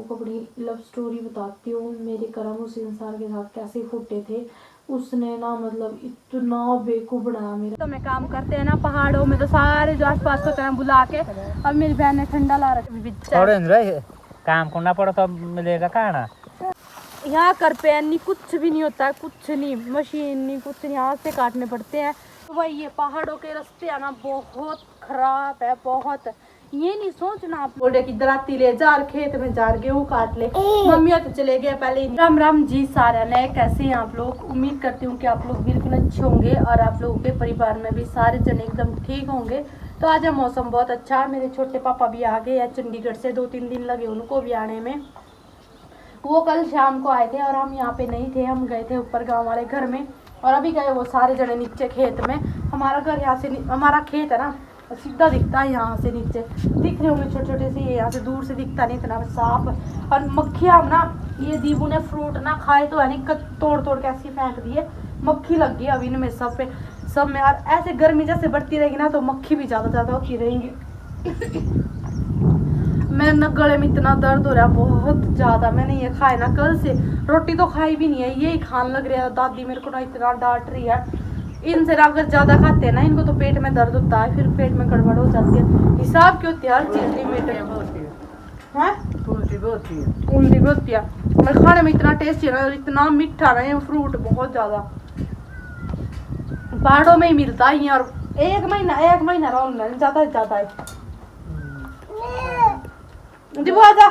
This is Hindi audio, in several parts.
को अपनी लव स्टोरी बताती हूँ। मेरे कर्म उस इंसान के साथ कैसे फूटे थे। उसने ना मतलब इतना बेवकूफ बनाया मेरा। तो मैं काम करते हैं ना पहाड़ों में, तो सारे जो आसपास को तरह बुला के, अब मेरी बहन ने ठंडा ला रखा काम करना पड़ा तो मिलेगा खाना। यहाँ कर पे नहीं, कुछ भी नहीं होता है, कुछ नहीं, मशीन नहीं, कुछ नहीं, हाथ से काटने पड़ते हैं। तो भाई ये पहाड़ों के रास्ते आना बहुत खराब है, बहुत। ये नहीं सोचना आप बोले कि दराती ले जा खेत में जा गेहूँ काट ले। मम्मी तो चले गए पहले ही। राम राम जी सारा ने, कैसे हैं आप लोग? उम्मीद करती हूँ कि आप लोग बिल्कुल अच्छे होंगे और आप लोगों के परिवार में भी सारे जन एकदम ठीक होंगे। तो आज मौसम बहुत अच्छा है। मेरे छोटे पापा भी आ गए हैं चंडीगढ़ से, 2-3 दिन लगे उनको भी आने में। वो कल शाम को आए थे और हम यहाँ पे नहीं थे, हम गए थे ऊपर गांव वाले घर में। और अभी गए वो सारे जने नीचे खेत में। हमारा घर यहाँ से, हमारा खेत है ना सीधा दिखता है, यहाँ से नीचे दिख रहे होंगे छोटे छोटे से, यहाँ से दूर से दिखता नहीं इतना साफ। और मक्खियाँ ना, ये दीबू ने फ्रूट ना खाए तो है नहीं, तोड़ तोड़ के ऐसी फेंक दिए। मक्खी लग गई अभी इनमें सब पे, सब में। और ऐसे गर्मी जैसे बढ़ती रहेगी ना तो मक्खी भी ज़्यादा होती रहेंगी। मेरे न गले में इतना दर्द हो रहा है बहुत ज़्यादा। मैंने ये खाए ना कल से, रोटी तो खाई भी नहीं है, यही खाने लग रहा है। दादी मेरे को ना इतना डांट रही है। इनसे अगर ज़्यादा खाते हैं ना इनको तो पेट में दर्द होता है, फिर पेट में गड़बड़ हो जाती है। हिसाब क्यों होती है हर चीज़ लिमिट है। उल्टी भी होती है। और खाने में इतना टेस्टी है ना, इतना मीठा ना ये फ्रूट, बहुत ज़्यादा। पहाड़ों में ही मिलता है और एक महीना रहा ज़्यादा से ज़्यादा है। आजा।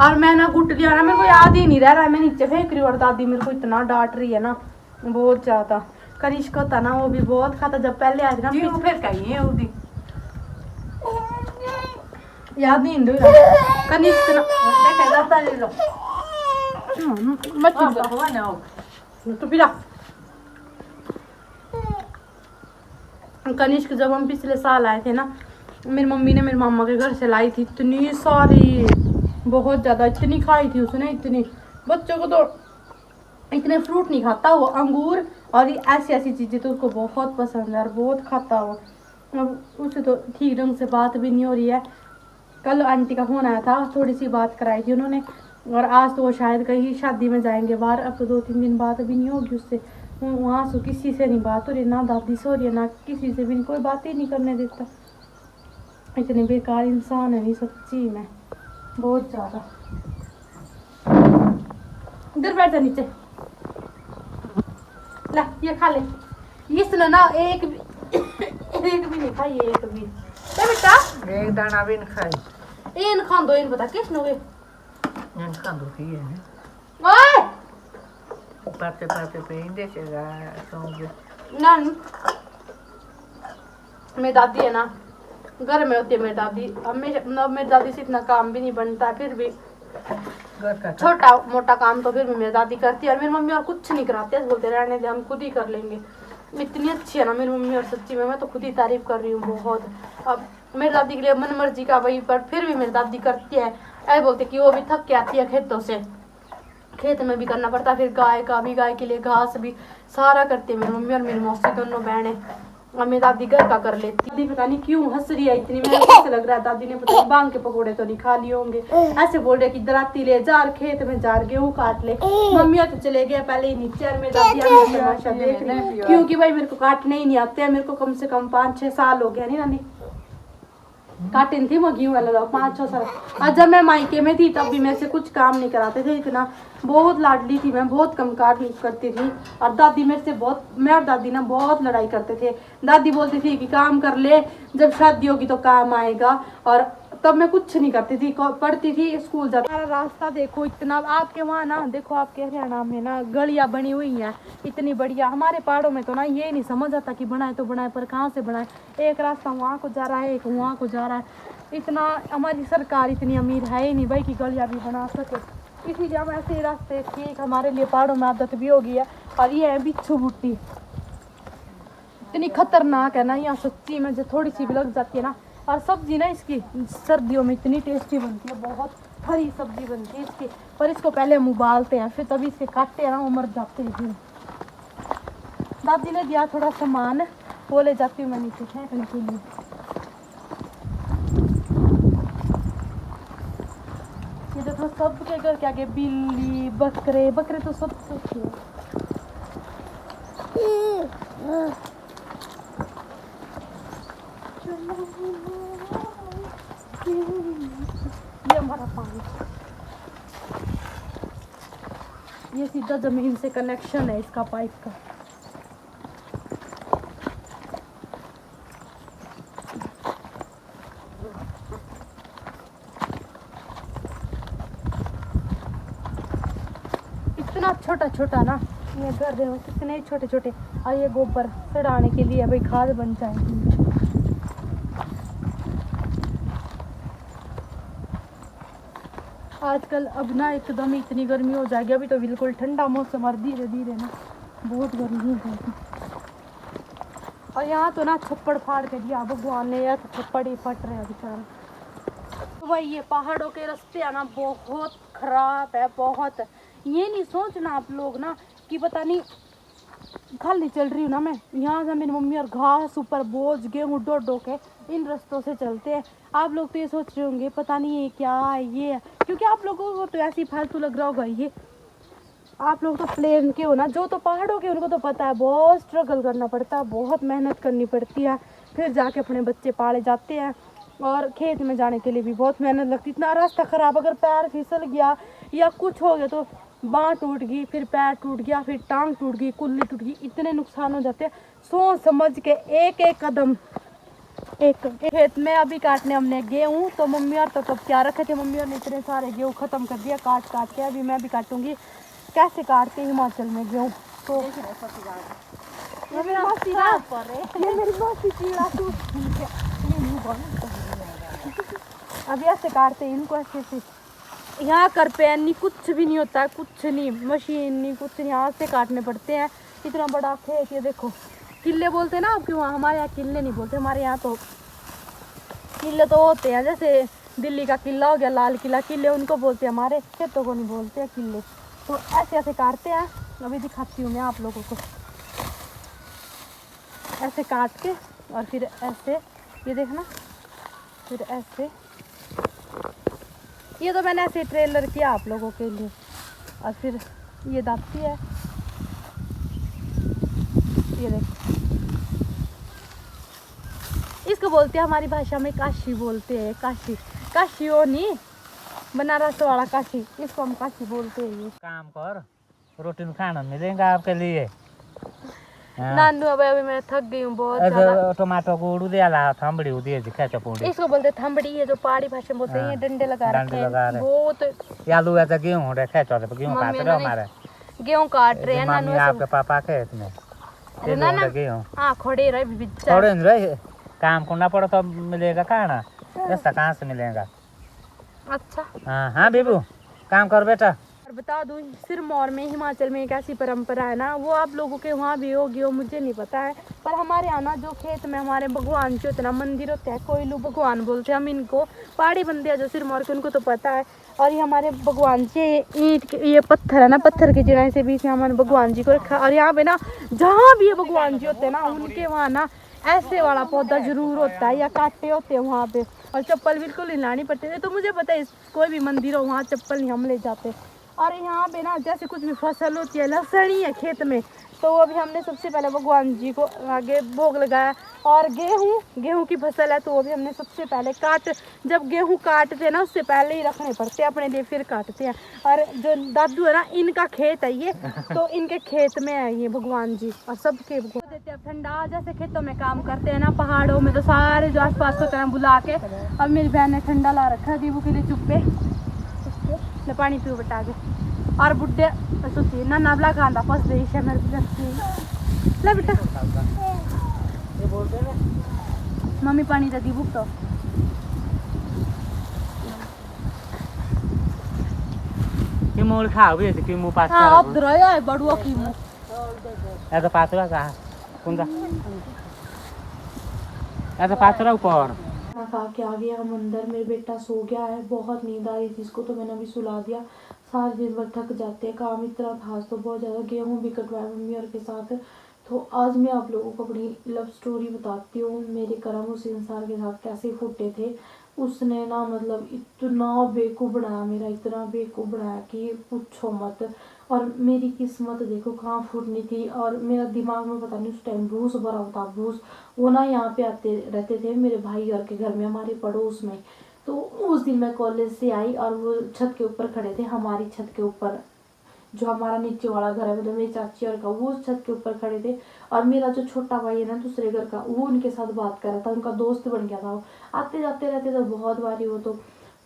और मैं ना गुट दिया ना, मेरे को याद ही नहीं रह रहा है, मैं नीचे फेंक रही हूँ। और दादी मेरे को इतना डांट रही है ना बहुत ज्यादा। कनिष्क होता ना वो भी बहुत खाता, जब पहले आए थे ना याद नहीं कनिष्क तो फिर कनिष्क जब हम पिछले साल आए थे ना, मेरी मम्मी ने मेरी मामा के घर से लाई थी इतनी सारी, बहुत ज़्यादा, इतनी खाई थी उसने, इतनी। बच्चों को तो इतने फ्रूट नहीं खाता वो, अंगूर और ऐसी ऐसी चीज़ें तो उसको बहुत पसंद है और बहुत खाता वो। अब उससे तो ठीक ढंग से बात भी नहीं हो रही है। कल आंटी का फोन आया था, थोड़ी सी बात कराई थी उन्होंने। और आज तो वो शायद कहीं शादी में जाएंगे बाहर, अब तो 2-3 दिन बात भी नहीं होगी उससे। वहाँ से किसी से नहीं बात हो रही, ना दादी से हो रही है, ना किसी से भी, कोई बात ही नहीं करने देता। इतने बेकार इंसान है नहीं सच्ची में, बहुत ज़्यादा। इधर बैठ जा नीचे, ला ये खा ले। इसने ना एक भी नहीं खाई, एक भी बेटा, एक दाना भी नहीं खाई। इन खान दो, इन पता किसने हुए इन खान दो ही है ओए पाते पाते पे इंदे चेगा तो ना। मेरी दादी है ना, घर में होती है मेरी दादी, हमेशा मेरी दादी से इतना काम भी नहीं बनता, फिर भी छोटा मोटा काम तो फिर भी मेरी दादी करती है। और मेरी मम्मी और कुछ नहीं कराते, बोलते रहने दे हम खुद ही कर लेंगे। इतनी अच्छी है ना मेरी मम्मी, और सच्ची में मैं तो खुद ही तारीफ कर रही हूँ बहुत। अब मेरी दादी के लिए मन मर्जी का वही, पर फिर भी मेरी दादी करती है। ऐसे बोलते कि वो भी थक के आती है खेतों से, खेत में भी करना पड़ता है, फिर गाय का भी, गाय के लिए घास भी सारा करती है मेरी मम्मी और मेरी मौसी, दोनों बहनें। और मेरी दादी घर का कर लेती। दादी पता नहीं क्यों हंस रही है इतनी, मेरे को लग रहा है दादी ने पता नहीं बांग के पकौड़े तो नहीं खा लिए होंगे। ऐसे बोल रहे कि दराती ले जा खेत में जा गेहूँ काट ले। मम्मी तो चले गए पहले ही नीचे, और मेरी दादी तमाशा देख रही, क्योंकि भाई मेरे को काटने ही नहीं आते हैं। मेरे को कम से कम 5-6 साल हो गया नहीं नानी काटे थी मैं गेहूँ वाला, 5-6 साल। और जब मैं मायके में थी तब भी मेरे से कुछ काम नहीं कराते थे इतना, बहुत लाडली थी मैं, बहुत कम काम करती थी। और दादी मेरे से बहुत, मैं और दादी ना बहुत लड़ाई करते थे। दादी बोलती थी कि काम कर ले, जब शादी होगी तो काम आएगा। और तब मैं कुछ नहीं करती थी, पढ़ती थी, स्कूल जाती। हमारा रास्ता देखो इतना, आपके वहाँ ना देखो, आपके हरियाणा में ना गलियाँ बनी हुई हैं इतनी बढ़िया। हमारे पहाड़ों में तो ना ये नहीं समझ आता कि बनाए तो बनाए, पर कहाँ से बनाए। एक रास्ता वहाँ को जा रहा है, एक वहाँ को जा रहा है। इतना हमारी सरकार इतनी अमीर है ही नहीं भाई कि गलियाँ भी बना सके, इसीलिए हम ऐसे रास्ते ठीक, हमारे लिए पहाड़ों में आदत भी हो गई है। और ये है बिच्छू बूटी, इतनी खतरनाक है ना यहाँ सच्ची में, जो थोड़ी सी भी लग जाती है ना। और सब्जी ना इसकी सर्दियों में इतनी टेस्टी बनती है, बहुत हरी सब्जी बनती है इसकी। पर इसको पहले हम उबालते हैं, फिर तभी इसके काटते हैं ना, वो मर जाते हैं। फिर दादी ने दिया थोड़ा सामान, वो ले जाती हूँ मैं नीचे फेंकने के लिए। तो सबके घर के आगे बिल्ली बकरे बकरे तो सब कुछ है। ये हमारा पानी, ये सीधा जमीन से कनेक्शन है इसका पाइप का। इतना छोटा छोटा ना ये घर देखो कितने छोटे छोटे, और ये गोबर सड़ाने के लिए भाई खाद बन जाएगी। आजकल अब ना एकदम इतनी गर्मी हो जाएगी, अभी तो बिल्कुल ठंडा मौसम और धीरे धीरे ना बहुत गर्मी हो जाएगी। और यहाँ तो ना छप्पड़ फाड़ के दिया भगवान ने, या तो छप्पड़ ही फट रहे हैं बेचारा। तो भाई ये पहाड़ों के रास्ते आना बहुत खराब है, बहुत। ये नहीं सोचना आप लोग ना कि पता नहीं खाली चल रही हूँ ना मैं, यहाँ से मेरी मम्मी और घास ऊपर बोझ गेहूँ डो डो के इन रास्तों से चलते हैं। आप लोग तो ये सोच रहे होंगे पता नहीं ये क्या है ये है, क्योंकि आप लोगों को तो ऐसे ही फालतू लग रहा होगा ये। आप लोग तो प्लेन के हो ना, जो तो पहाड़ों के उनको तो पता है बहुत स्ट्रगल करना पड़ता है, बहुत मेहनत करनी पड़ती है, फिर जाके अपने बच्चे पाले जाते हैं। और खेत में जाने के लिए भी बहुत मेहनत लगती है। इतना रास्ता ख़राब, अगर पैर फिसल गया या कुछ हो गया तो बाँह टूट गई, फिर पैर टूट गया, फिर टांग टूट गई, कुल्ली टूट गई, इतने नुकसान हो जाते हैं। सोच समझ के एक एक कदम। एक खेत में अभी काटने हमने गेहूँ, तो मम्मी और तो तब क्या रखे थे, मम्मी और ने इतने सारे गेहूँ ख़त्म कर दिया काट काट के। अभी मैं भी काटूंगी, कैसे काटते हिमाचल में गेहूँ। तो ये मेरी मौसी ना, ये मेरी मौसी कीड़ा टूट अभी ऐसे काटते हैं इनको, ऐसे ऐसे। यहाँ कर पे नहीं कुछ भी नहीं होता है, कुछ नहीं, मशीन नहीं, कुछ नहीं, हाथ से काटने पड़ते हैं। इतना बड़ा खेत ये देखो, किले बोलते हैं ना आपके वहाँ, हमारे यहाँ किले नहीं बोलते, हमारे यहाँ तो किले तो होते हैं, जैसे दिल्ली का किला हो गया, लाल किला, किले उनको बोलते हैं, हमारे खेतों को नहीं बोलते हैं किले। तो ऐसे ऐसे काटते हैं, अभी दिखाती हूँ मैं आप लोगों को। ऐसे काट के और फिर ऐसे, ये देखना, फिर ऐसे, ये तो मैंने ऐसे ट्रेलर किया आप लोगों के लिए। और फिर ये दाती है, ये देखो, इसको बोलते हैं हमारी भाषा में काशी बोलते हैं, काशी। काशी हो नहीं, बनारस वाला काशी, इसको हम काशी बोलते हैं। ये काम कर, प्रोटीन खाना मिलेगा आपके लिए। नानू अभी मैं थक गई हूँ बहुत ज्यादा। टमाटो को उड़ दिया ला, थंबड़ी उड़ दिए दिखा चपोड़ी। इसको बोलते हैं थंबड़ी, ये जो पहाड़ी भाषा में बोलते हैं, ये डंडे लगा रखे हैं वो तो। आलू ऐसा गेहूँ रखे चौथे पे, गेहूँ काट रहे हो हमारे, गेहूँ काट रहे हैं नानू, आपके पापा के इसमें गेहूँ। हाँ खड़े रहे थोड़े रहे, काम करना पड़े तो मिलेगा खाना, ऐसा कहाँ से मिलेगा। अच्छा हाँ हाँ बेबू, काम कर बेटा। और बता दूँ सिरमौर में, हिमाचल में एक ऐसी परंपरा है ना, वो आप लोगों के वहाँ भी होगी हो, मुझे नहीं पता है, पर हमारे यहाँ ना जो खेत में हमारे भगवान जी होते ना, मंदिर होते हैं, कोयलू भगवान बोलते हैं हम इनको, पहाड़ी बंदे हैं जो सिरमौर के, उनको तो पता है। और ये हमारे भगवान जी, ईंट के ये पत्थर है ना, पत्थर के चिनाई से बीच में हमारे भगवान जी को रखा। और यहाँ पे ना जहाँ भी ये भगवान जी होते हैं ना, उनके वहाँ ना ऐसे वाला पौधा जरूर होता है, या कांटे होते हैं वहाँ पे, और चप्पल बिल्कुल नहीं लानी पड़ती है। तो मुझे पता है कोई भी मंदिर हो वहाँ चप्पल नहीं हम ले जाते। और यहाँ पे ना जैसे कुछ भी फसल होती है, लहसुन ही है खेत में, तो अभी हमने सबसे पहले भगवान जी को आगे भोग लगाया। और गेहूँ की फसल है, तो वो भी हमने सबसे पहले जब गेहूँ काटते हैं ना, उससे पहले ही रखने पड़ते हैं अपने लिए, फिर काटते हैं। और जो दादू है ना, इनका खेत है ये, तो इनके खेत में है ये भगवान जी, और सबके भगवान देते हैं ठंडा। जैसे खेतों में काम करते हैं ना पहाड़ों में, तो सारे जो आस पास होते हैं बुला के। अब मेरी बहन ने ठंडा ला रखा है दीबू के लिए, चुप्पे ले पानी पीओ बटा के। और बुढ़े सोचिए ना नावला खांदा फंस गई है मेरे ले बेटा, मम्मी पानी दे दी बुक तो। कि मूल खाओ भी कि मुंह पास हाँ अब रहा है बड़ुआ की मुंह, ऐसा पातरा का कौन सा, ऐसा पातरा ऊपर खा के आ गया हम अंदर। मेरा बेटा सो गया है, बहुत नींद आ रही थी इसको, तो मैंने अभी सुला दिया। सारे दिन भर थक जाते हैं, काम इतना था तो बहुत ज़्यादा। गेहूँ भी कटवाया मम्मी और के साथ। तो आज मैं आप लोगों को अपनी लव स्टोरी बताती हूँ, मेरे कर्म उस इंसान के साथ कैसे फूटे थे। उसने ना मतलब इतना बेवकूफ़ बनाया मेरा, इतना बेवकूफ़ बनाया कि पूछो मत। और मेरी किस्मत देखो कहाँ फूटनी थी। और मेरा दिमाग में पता नहीं उस टाइम भूस भरा होता, भूस। वो ना यहाँ पे आते रहते थे मेरे भाई और के घर में, हमारे पड़ोस में। तो उस दिन मैं कॉलेज से आई और वो छत के ऊपर खड़े थे, हमारी छत के ऊपर, जो हमारा नीचे वाला घर है, मतलब मेरी चाची और का, वो उस छत के ऊपर खड़े थे। और मेरा जो छोटा भाई है ना दूसरे घर का, वो उनके साथ बात कर रहा था, उनका दोस्त बन गया था वो। आते जाते रहते थे बहुत बारी वो।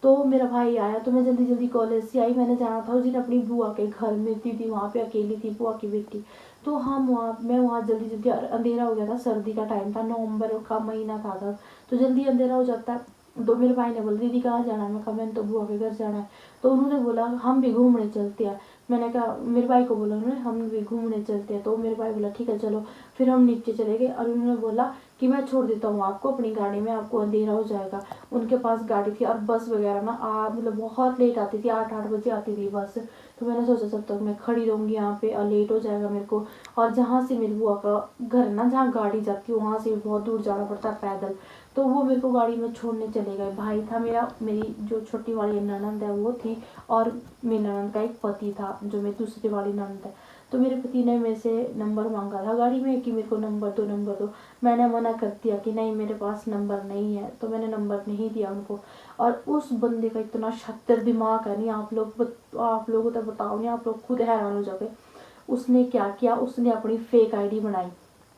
तो मेरा भाई आया तो मैं जल्दी जल्दी कॉलेज से आई। मैंने जाना था उस दिन अपनी बुआ के घर में थी वहाँ पे अकेली थी, बुआ की बेटी। तो मैं वहाँ जल्दी जल्दी, अंधेरा हो गया था, सर्दी का टाइम था, नवंबर का महीना था तब, तो जल्दी अंधेरा हो जाता है। तो मेरे भाई ने बोला दीदी कहाँ जाना है, मैं कहा मैंने तो बुआ के घर जाना है। तो उन्होंने बोला हम भी घूमने चलते हैं। मैंने कहा, मेरे भाई को बोला उन्होंने हम भी घूमने चलते हैं। तो मेरे भाई बोला ठीक है चलो। फिर हम नीचे चले गए और उन्होंने बोला कि मैं छोड़ देता हूँ आपको अपनी गाड़ी में, आपको अंधेरा हो जाएगा। उनके पास गाड़ी थी और बस वगैरह ना मतलब बहुत लेट आती थी, 8 बजे आती थी बस। तो मैंने सोचा जब तक मैं खड़ी रहूँगी यहाँ पे और लेट हो जाएगा मेरे को। और जहाँ से मेरी बुआ का घर है ना, जहाँ गाड़ी जाती है वहाँ से बहुत दूर जाना पड़ता है पैदल। तो वो मेरे को गाड़ी में छोड़ने चले गए। भाई था मेरा, मेरी जो छोटी वाली ननंद है वो थी, और मेरी ननंद का एक पति था जो मेरी दूसरी वाली ननंद है। तो मेरे पति ने मेरे से नंबर मांगा था गाड़ी में कि मेरे को नंबर दो। मैंने मना कर दिया कि नहीं मेरे पास नंबर नहीं है, तो मैंने नंबर नहीं दिया उनको। और उस बंदे का इतना शक्कर दिमाग है नहीं, आप लोगों तो बताओ नहीं, आप लोग खुद हैरान हो जाओगे। उसने क्या किया, उसने अपनी फेक आईडी बनाई।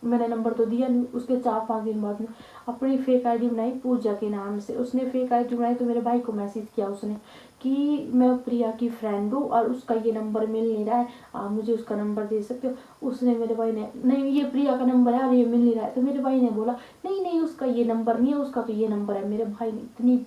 मैंने नंबर तो दिया नहीं, उसके 4-5 दिन बाद में अपनी फेक आईडी बनाई पूजा के नाम से। उसने फेक आईडी बनाई तो मेरे भाई को मैसेज किया उसने कि मैं प्रिया की फ्रेंड हूँ और उसका ये नंबर मिल नहीं रहा है, आप मुझे उसका नंबर दे सकते हो। उसने, मेरे भाई ने, नहीं ये प्रिया का नंबर है और ये मिल नहीं रहा है। तो मेरे भाई ने बोला नहीं नहीं उसका ये नंबर नहीं है, उसका तो ये नंबर है। मेरे भाई ने इतनी,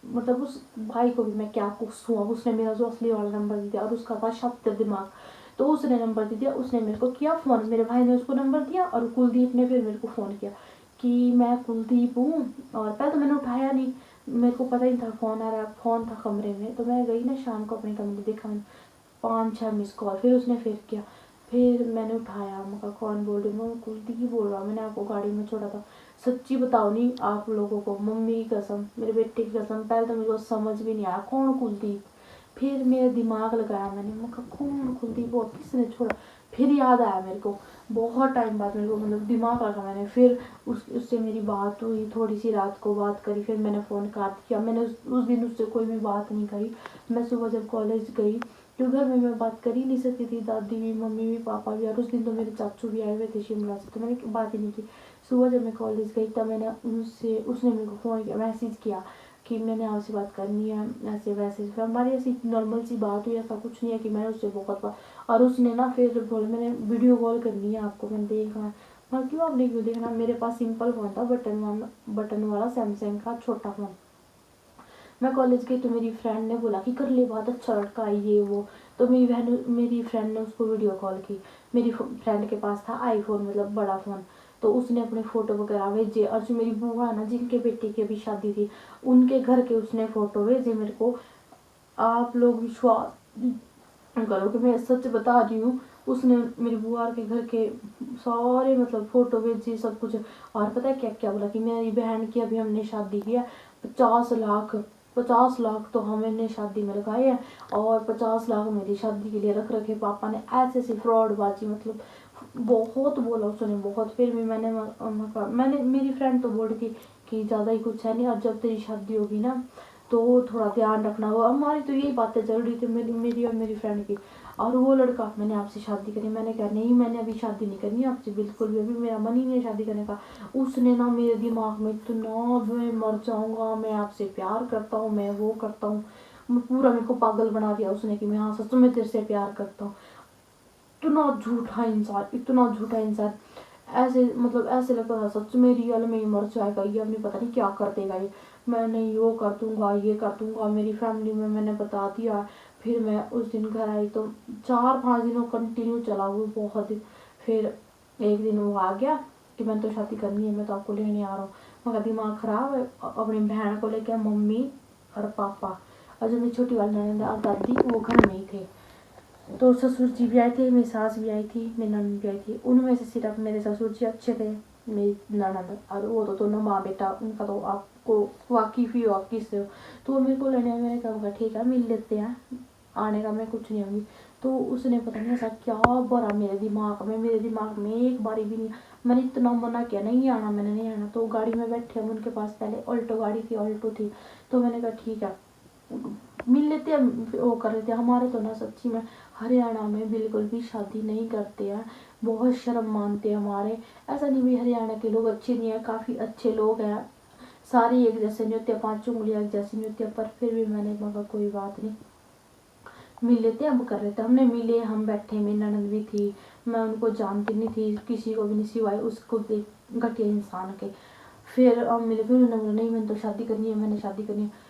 मतलब उस भाई को भी मैं क्या कुछ हुआ, उसने मेरा जो असली वाला नंबर दिया और उसका था शब्द दिमाग। तो उसने नंबर दे दिया, उसने मेरे को किया फ़ोन, मेरे भाई ने उसको नंबर दिया और कुलदीप ने फिर मेरे को फ़ोन किया कि मैं कुलदीप हूँ। और पहले तो मैंने उठाया नहीं, मेरे को पता ही था फ़ोन आ रहा है, फ़ोन था कमरे में। तो मैं गई ना शाम को अपने कमरे, देखा मैंने 5-6 मिस कॉल। फिर उसने फिर किया, फिर मैंने उठाया, मैं कहा कौन बोल रही हूँ, मैं कुलदीप बोल रहा हूँ, मैंने आपको गाड़ी में छोड़ा था। सच्ची बताओ नहीं आप लोगों को, मम्मी की कसम, मेरे बेटे की कसम, पहले तो मेरे को समझ भी नहीं आया कौन कुलदीप। फिर मेरा दिमाग लगाया मैंने, मैं कहा कौन कुलदीप और किसने छोड़ा। फिर याद आया मेरे को, बहुत टाइम बाद मेरे को मतलब दिमाग लगा मैंने। फिर उससे मेरी बात हुई, थोड़ी सी रात को बात करी, फिर मैंने फ़ोन काट दिया। मैंने उस दिन उससे कोई भी बात नहीं करी। मैं सुबह जब कॉलेज गई तो घर में मैं बात कर ही नहीं सकती थी, दादी भी, मम्मी भी, पापा भी, और उस दिन तो मेरे चाचू भी आए हुए थे शिमला से, तो मैंने बात ही नहीं की। सुबह जब मैं कॉलेज गई तब मैंने उसने मेरे को फ़ोन किया, मैसेज किया कि मैंने आपसे बात करनी है, ऐसे वैसे। फिर हमारी ऐसी नॉर्मल सी बात हुई, ऐसा कुछ नहीं है कि मैंने उससे बहुत बात। और उसने ना फिर बोला मैंने वीडियो कॉल करनी है आपको, मैंने देखना है। मैं क्यों, आपने क्यों देखना, मेरे पास सिंपल फ़ोन था, बटन वाला सैमसंग का छोटा फ़ोन। मैं कॉलेज गई तो मेरी फ्रेंड ने बोला कि कर ले बात, अच्छा लड़का है ये वो। तो मेरी फ्रेंड ने उसको वीडियो कॉल की। मेरी फ्रेंड के पास था आईफोन, मतलब बड़ा फ़ोन। तो उसने अपने फ़ोटो वगैरह भेजे, और जो मेरी बुआ है ना जिनके बेटे की अभी शादी थी, उनके घर के उसने फ़ोटो भेजे मेरे को। आप लोग विश्वास करो कि मैं सच बता रही हूँ, उसने मेरी बुआ के घर के सारे मतलब फ़ोटो भेजी, सब कुछ। और पता है क्या क्या बोला कि मेरी बहन की अभी हमने शादी की है, 50 लाख तो हमने शादी में लगाए हैं, और 50 लाख मेरी शादी के लिए रख रखे पापा ने। ऐसे ऐसी फ्रॉडबाजी, मतलब बहुत बोला उसने, बहुत। फिर भी मैंने मेरी फ्रेंड तो बोल रही थी कि ज़्यादा ही कुछ है नहीं, और जब तेरी शादी होगी ना तो थोड़ा ध्यान रखना होगा। हमारी तो यही बातें चल रही थी मेरी और मेरी फ्रेंड की। और वो लड़का, मैंने आपसे शादी करी, मैंने कहा नहीं मैंने अभी शादी नहीं करनी आपसे, बिल्कुल भी, अभी मेरा मन ही नहीं है शादी करने का। उसने ना मेरे दिमाग में इतना, मैं मर जाऊँगा, मैं आपसे प्यार करता हूँ, मैं वो करता हूँ, पूरा मेरे को पागल बना दिया उसने कि मैं हाँ सच में तेरे से प्यार करता हूँ। इतना झूठा इंसान, इतना झूठा इंसान। ऐसे मतलब ऐसे लगता था सच में रियल में ही मर जाएगा ये, अपनी पता नहीं क्या कर देगा ये। मैंने वो कर दूंगा, ये कर दूंगा, मेरी फैमिली में मैंने बता दिया। फिर मैं उस दिन घर आई तो 4-5 दिनों कंटिन्यू चला वो, बहुत दिन। फिर एक दिन वो आ गया कि मैंने तो शादी करनी है, मैं तो आपको लेने आ रहा हूँ। मगर दिमाग ख़राब है, अपनी बहन को लेकर मम्मी और पापा और जो मेरी छोटी वाली ननद और दादी वो घर में ही थे। तो ससुर जी भी आए थे, मेरी सास भी आई थी, मेरी ननद भी आई थी। उनमें से सिर्फ मेरे ससुर जी अच्छे थे, मेरी ननद, और वो तो दोनों माँ बेटा, उनका तो आपको वाकिफ ही हो आप किससे हो। तो वो मेरे को लेने आए, मैंने कहा ठीक है मिल लेते हैं, आने का मैं कुछ नहीं होंगी। तो उसने पता नहीं ऐसा क्या भरा मेरे दिमाग में एक बारी भी नहीं। मैंने इतना मना किया नहीं आना, मैंने नहीं आना। तो गाड़ी में बैठे हम उनके पास, पहले ऑल्टो गाड़ी थी, ऑल्टो थी। तो मैंने कहा ठीक है मिल लेते हैं, वो कर लेते हैं। हमारे तो ना सच्ची में हरियाणा में बिल्कुल भी शादी नहीं करते हैं, बहुत शर्म मानते हैं हमारे। ऐसा नहीं भी हरियाणा के लोग अच्छे नहीं है, काफ़ी अच्छे लोग हैं, सारे एक जैसे नहीं होते, 5 उंगलियां एक जैसी नहीं होती। पर फिर भी मैंने कहा कोई बात नहीं मिल लेते अब कर लेते। हमने मिले, हम बैठे, मेरी ननद भी थी, मैं उनको जानती नहीं थी किसी को भी नहीं सिवाय उसको घटिया इंसान के। फिर हम मिले, फिर उन्होंने बोला नहीं मैंने तो शादी करनी है, मैंने शादी करनी है।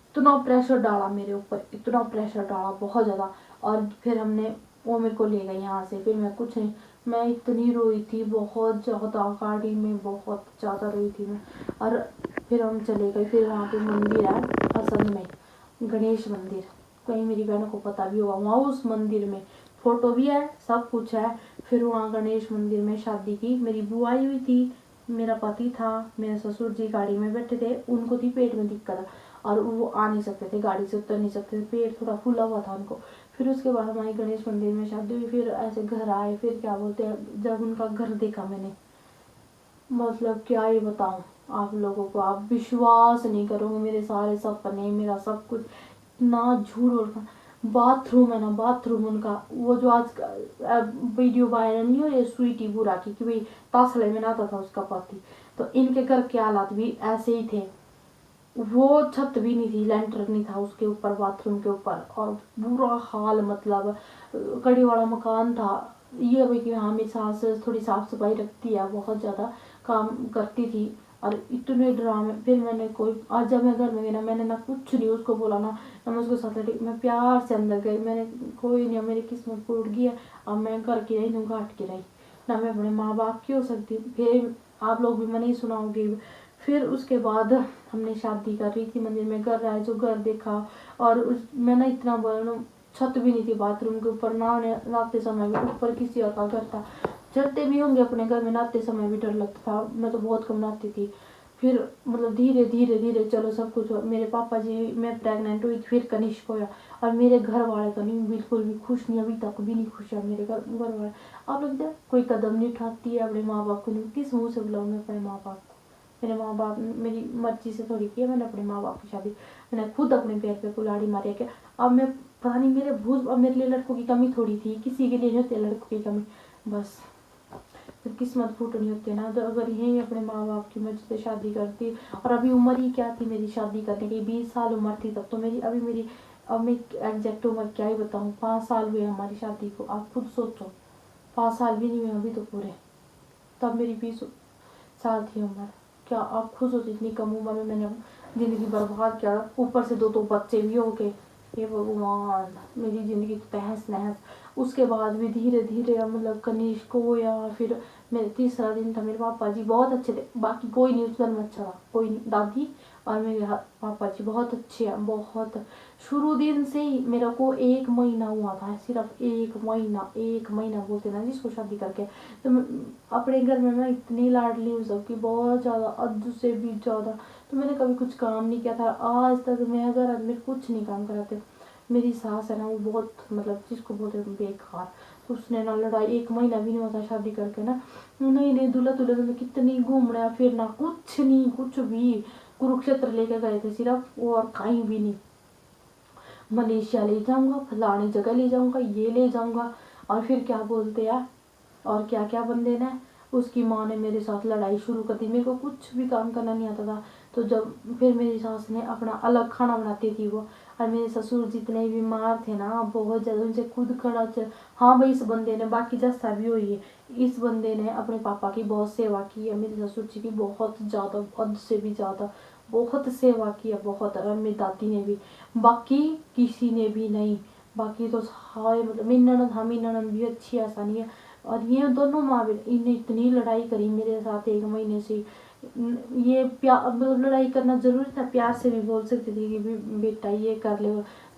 इतना प्रेशर डाला मेरे ऊपर, इतना प्रेशर डाला बहुत ज़्यादा। और फिर हमने, वो मेरे को ले गई यहाँ से। फिर मैं कुछ नहीं, मैं इतनी रोई थी बहुत ज़्यादा, गाड़ी में बहुत ज़्यादा रोई थी मैं। और फिर हम चले गए। फिर वहाँ पे मंदिर है असल में, गणेश मंदिर, कहीं मेरी बहनों को पता भी होगा। वहाँ उस मंदिर में फोटो भी है, सब कुछ है। फिर वहाँ गणेश मंदिर में शादी की, मेरी बुआ आई हुई थी, मेरा पति था, मेरे ससुर जी गाड़ी में बैठे थे, उनको थी पेट में दिक्कत और वो आ नहीं सकते थे, गाड़ी से उतर नहीं सकते थे, पेट थोड़ा फूला हुआ था उनको। फिर उसके बाद हमारी गणेश मंदिर में शादी हुई। फिर ऐसे घर आए, फिर क्या बोलते हैं, जब उनका घर देखा मैंने, मतलब क्या ही बताऊं आप लोगों को, आप विश्वास नहीं करोगे, मेरे सारे सपने, मेरा सब कुछ ना झूठ और बाथरूम है ना, बाथरूम उनका वो जो आज वीडियो वायरल नहीं हो रही स्वीटी बुरा की कि भाई तासले में नहाता था उसका पति, तो इनके घर के हालात भी ऐसे ही थे। वो छत भी नहीं थी, लेंटर नहीं था उसके ऊपर, बाथरूम के ऊपर, और बुरा हाल, मतलब कड़ी वाला मकान था। ये भाई कि हाँ मेरी सास थोड़ी साफ सफाई रखती है, बहुत ज़्यादा काम करती थी। और इतने ड्रामे, फिर मैंने कोई, आज जब मैं घर में गई ना, मैंने ना कुछ नहीं उसको बोला ना मैं उसको साथ लड़ी, मैं प्यार से अंदर गई, मैंने कोई नहीं, मेरी किस्मत फूट गई है, अब मैं घर की रही हूँ, घाट की रही ना, मैं अपने माँ बाप की हो सकती। फिर आप लोग भी मैं नहीं सुनाओगे। फिर उसके बाद हमने शादी कर रही थी मंदिर में, घर आए जो घर देखा, और उस मैं ना इतना बोला, छत भी नहीं थी बाथरूम के ऊपर, नहाते समय भी ऊपर किसी और का घर था। चलते भी होंगे अपने घर में, नहाते समय भी डर लगता था, मैं तो बहुत कम नहाती थी। फिर मतलब धीरे धीरे धीरे चलो सब कुछ, मेरे पापा जी, मैं प्रेग्नेंट हुई फिर कनिष्क होया, और मेरे घर वाले तो नहीं, बिल्कुल भी खुश नहीं, अभी तक भी नहीं खुश है मेरे घर वाले। आप लोग कोई कदम नहीं उठाती है अपने माँ बाप को, नहीं किस मुँह से बुलाऊँ मैं अपने माँ बाप को। मेरे माँ बाप, मेरी मर्जी से थोड़ी किया मैंने अपने माँ बाप की शादी, मैंने खुद अपने पैर पे कुल्हाड़ी मारी क्या। अब मैं पता नहीं मेरे भूत, अब मेरे लिए लड़कों की कमी थोड़ी थी, किसी के लिए नहीं होती लड़कों की कमी, बस फिर किस्मत फूटनी होती है ना। तो अगर यही अपने माँ बाप की मर्जी से शादी करती, और अभी उम्र ही क्या थी मेरी शादी करने की, 20 साल उम्र थी तब तो मेरी, अभी मेरी, अब मैं एग्जैक्ट उम्र क्या ही बताऊँ, 5 साल हुए हमारी शादी को, आप खुद सोचो, 5 साल भी नहीं हुए अभी तो पूरे, तब मेरी 20 साल थी उम्र। क्या आप खुद सोचो, इतनी कम उम्र में मैंने ज़िंदगी बर्बाद किया, ऊपर से 2 बच्चे भी हो गए, हे भगवान, मेरी ज़िंदगी तो तहस नहस। उसके बाद भी धीरे धीरे मतलब कनिष्क को, या फिर मेरे तीसरा दिन था, मेरे पापा जी बहुत अच्छे थे, बाकी कोई नहीं उस घर में अच्छा था, कोई नहीं, दादी और मेरे पापा जी बहुत अच्छे हैं, बहुत। शुरू दिन से ही मेरे को 1 महीना हुआ था, सिर्फ 1 महीना बोलते ना जिसको शादी करके। तो अपने घर में मैं इतनी लाडली हूँ सबकी, बहुत ज़्यादा, अद से भी ज़्यादा। तो मैंने कभी कुछ काम नहीं किया था आज तक, मैं अगर आदमी कुछ नहीं काम कराते। मेरी सास है ना, वो बहुत मतलब जिसको बोलते हैं बेकार, तो उसने ना लड़ाई, 1 महीना भी नहीं हुआ था शादी करके ना, नहीं दूल्हा दुल्हन में कितनी घूमना फिरना, कुछ नहीं, कुछ भी, कुरुक्षेत्र लेके गए थे सिर्फ, और कहीं भी नहीं, मलेशिया ले जाऊंगा, फलानी जगह ले जाऊंगा, ये ले जाऊंगा, और फिर क्या बोलते हैं, और क्या क्या बंदे ने, उसकी माँ ने मेरे साथ लड़ाई शुरू कर दी, मेरे को कुछ भी काम करना नहीं आता था। तो जब फिर मेरी सास ने अपना अलग खाना बनाती थी वो, और मेरे ससुर जितने बीमार थे ना बहुत ज़्यादा, उनसे खुद खड़ा हाँ भाई इस बंदे ने, बाकी जैसा भी हुई है, इस बंदे ने अपने पापा की बहुत सेवा की है, मेरे ससुर जी की बहुत ज़्यादा, हद से भी ज़्यादा बहुत सेवा की है, बहुत, और मेरी दादी ने भी, बाकी किसी ने भी नहीं। बाकी तो सारे मतलब मेरी ननद, हाँ मेरी ननद भी अच्छी, ऐसा नहीं है। और ये दोनों माँ बेटे, इन्हें इतनी लड़ाई करी मेरे साथ 1 महीने से ये प्यार मतलब लड़ाई करना जरूरी था, प्यार से भी बोल सकती थी कि बेटा ये कर ले।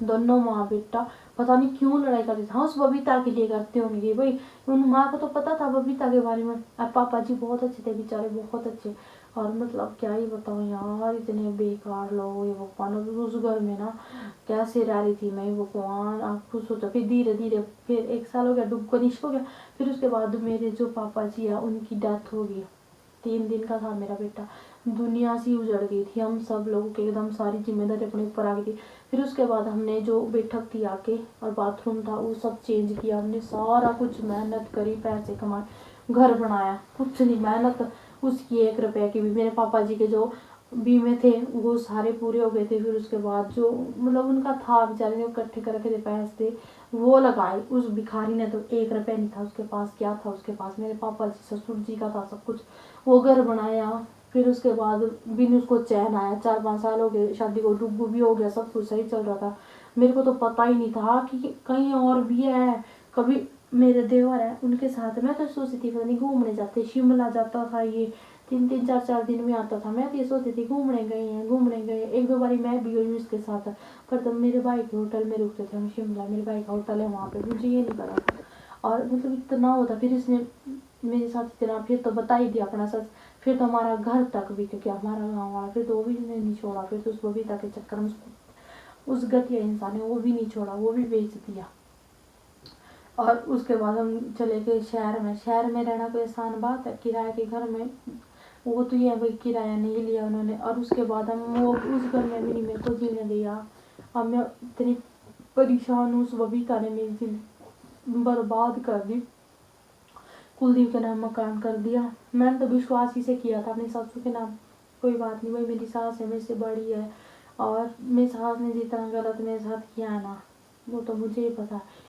दोनों माँ बेटा पता नहीं क्यों लड़ाई करती थी। हाँ, उस बबीता के लिए करते होंगे भाई, उन माँ को तो पता था बबीता के बारे में। और पापा जी बहुत अच्छे थे बेचारे, बहुत अच्छे। और मतलब क्या ही बताऊँ यार, इतने बेकार लोग, ये भगवान। उस घर में ना कैसे रह रही थी मैं, भगवान आप खुद सोचो। फिर धीरे धीरे फिर 1 साल हो गया, कनिष्क हो गया। फिर उसके बाद मेरे जो पापा जी है उनकी डेथ हो गई। 3 दिन का था मेरा बेटा। दुनिया सी उजड़ गई थी, हम सब लोगों के एकदम सारी जिम्मेदारी अपने ऊपर आ गई थी। फिर उसके बाद हमने जो बैठक थी आके और बाथरूम था वो सब चेंज किया हमने, सारा कुछ मेहनत करी, पैसे कमाए, घर बनाया। कुछ नहीं मेहनत उसकी 1 रुपए की भी। मेरे पापा जी के जो बीमे थे वो सारे पूरे हो गए थे। फिर उसके बाद जो मतलब उनका था बेचारे ने इकट्ठे कर रखे थे पैसे, वो लगाए। उस भिखारी ने तो 1 रुपया नहीं था उसके पास, क्या था उसके पास, मेरे पापा जी ससुर जी का था सब कुछ। वो घर बनाया। फिर उसके बाद बिन उसको चैन आया, 4-5 साल हो गए शादी को, डुब्बू भी हो गया, सब कुछ सही चल रहा था। मेरे को तो पता ही नहीं था कि कहीं और भी है। कभी मेरे देवर है उनके साथ मैं तो सोचती थी पता नहीं घूमने जाते, शिमला जाता था ये 3-3 4-4 दिन में आता था। मैं तो ये सोचती थी घूमने गए हैं, घूमने गए। 1-2 बारी मैं भी गई हूँ इसके साथ, पर तब मेरे भाई के होटल में रुकते थे हम शिमला, मेरे भाई का होटल है वहाँ पे, मुझे ये नहीं पता था। और मतलब इतना होता। फिर इसने मेरे साथ इतना फिर तो बता ही दिया अपना सच। फिर तो हमारा घर तक भी, क्योंकि हमारा गाँव वाला, फिर तो वो भी नहीं छोड़ा। फिर तो उस बबीता के चक्कर में उस घटिया इंसान ने वो भी नहीं छोड़ा, वो भी बेच दिया। और उसके बाद हम चले गए शहर में। शहर में रहना कोई आसान बात है, किराए के घर में। वो तो ये है भाई, किराया नहीं लिया उन्होंने। और उसके बाद हम वो उस घर में भी नहीं मेरे को जीने दिया। अब मैं इतनी परेशान हूँ, उस बबीता ने मेरी जिंदगी बर्बाद कर दी। कुलदीप के नाम मकान कर दिया। मैंने तो विश्वास ही से किया था अपनी सासू के नाम। कोई बात नहीं भाई, मेरी सास है, मेरे से बड़ी है। और मेरी सास ने जितना गलत मेरे साथ किया है ना, वो तो मुझे ही पता है।